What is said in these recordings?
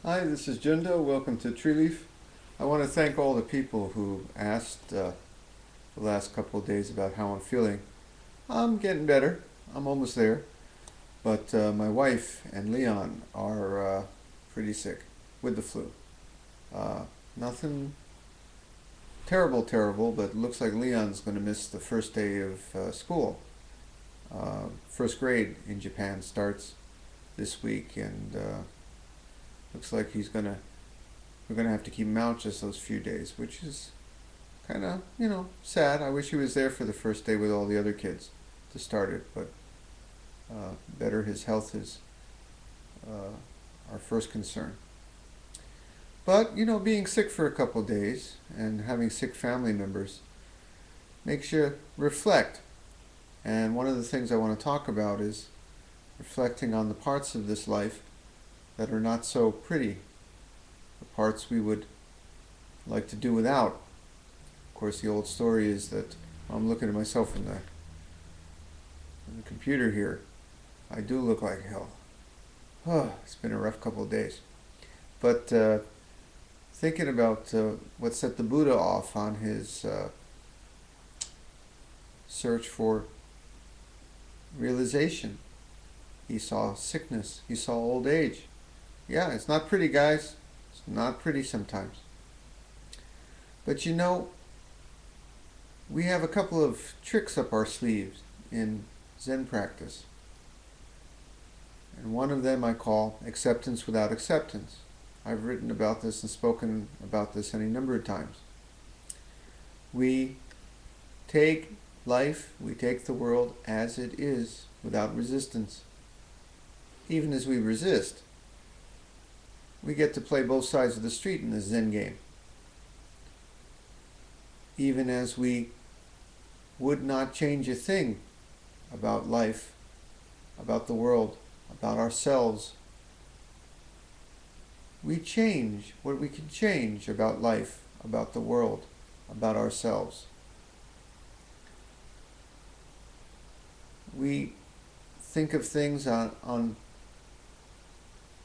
Hi, this is Junda. Welcome to Tree Leaf. I want to thank all the people who asked the last couple of days about how I'm feeling. I'm getting better. I'm almost there. But my wife and Leon are pretty sick with the flu. Nothing terrible, but it looks like Leon's going to miss the first day of school. First grade in Japan starts this week, and looks like we're gonna have to keep him out just those few days, which is kind of, sad. I wish he was there for the first day with all the other kids to start it, but better his health is our first concern. But, being sick for a couple of days and having sick family members makes you reflect. And one of the things I want to talk about is reflecting on the parts of this life that are not so pretty, the parts we would like to do without. Of course, the old story is that I'm looking at myself in the computer here. I do look like hell. Oh, it's been a rough couple of days. But thinking about what set the Buddha off on his search for realization. He saw sickness. He saw old age. Yeah, it's not pretty, guys. It's not pretty sometimes. But we have a couple of tricks up our sleeves in Zen practice. And one of them I call acceptance without acceptance. I've written about this and spoken about this any number of times. We take life, we take the world as it is without resistance. Even as we resist, we get to play both sides of the street in this Zen game. Even as we would not change a thing about life, about the world, about ourselves, we change what we can change about life, about the world, about ourselves. We think of things on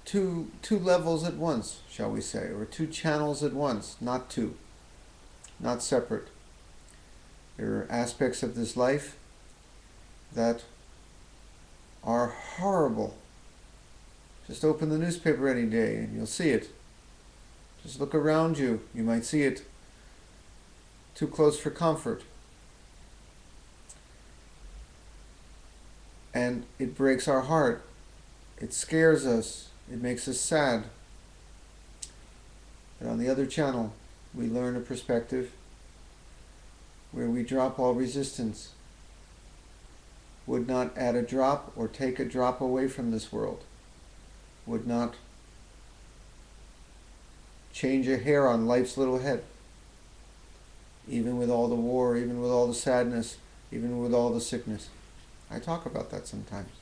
two levels at once, shall we say, or two channels at once, not two, not separate. There are aspects of this life that are horrible. Just open the newspaper any day and you'll see it. Just look around you, you might see it. Too close for comfort. And it breaks our heart. It scares us. It makes us sad. But on the other channel, we learn a perspective where we drop all resistance, would not add a drop or take a drop away from this world, would not change a hair on life's little head, even with all the war, even with all the sadness, even with all the sickness. I talk about that sometimes.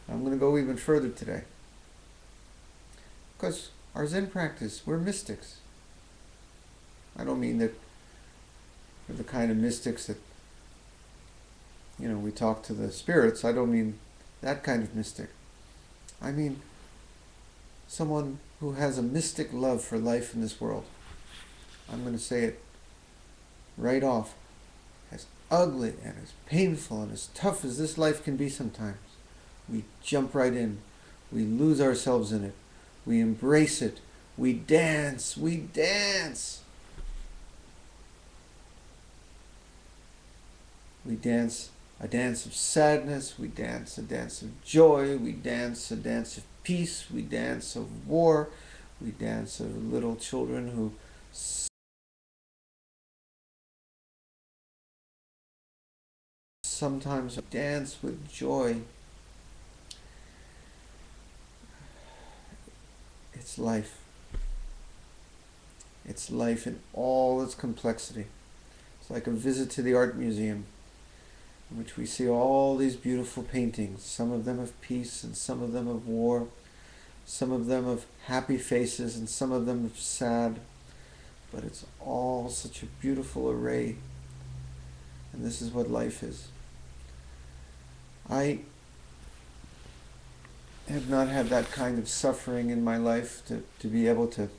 I'm going to go even further today. Because our Zen practice, we're mystics. I don't mean that we're the kind of mystics that, we talk to the spirits. I don't mean that kind of mystic. I mean someone who has a mystic love for life in this world. I'm going to say it right off. As ugly and as painful and as tough as this life can be sometimes, we jump right in. We lose ourselves in it. We embrace it. We dance. We dance. We dance a dance of sadness. We dance a dance of joy. We dance a dance of peace. We dance of war. We dance of little children who sometimes dance with joy. It's life. It's life in all its complexity. It's like a visit to the art museum, in which we see all these beautiful paintings, some of them of peace and some of them of war, some of them of happy faces and some of them of sad, but it's all such a beautiful array, and this is what life is. I have not had that kind of suffering in my life to be able to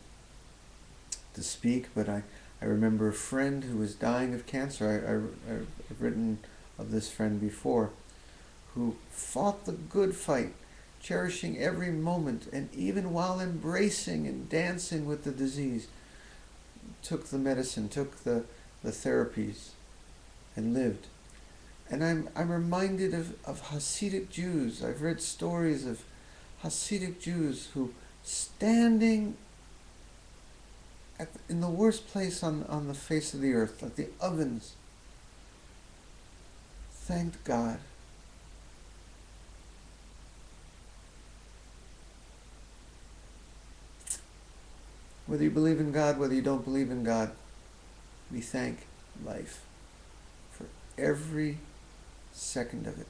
speak, but I remember a friend who was dying of cancer. I've written of this friend before, who fought the good fight, cherishing every moment, and even while embracing and dancing with the disease, took the medicine, took the therapies, and lived. And I'm reminded of Hasidic Jews. I've read stories of Hasidic Jews who, standing in the worst place on the face of the earth, like the ovens, thanked God. Whether you believe in God, whether you don't believe in God, we thank life for every second of it.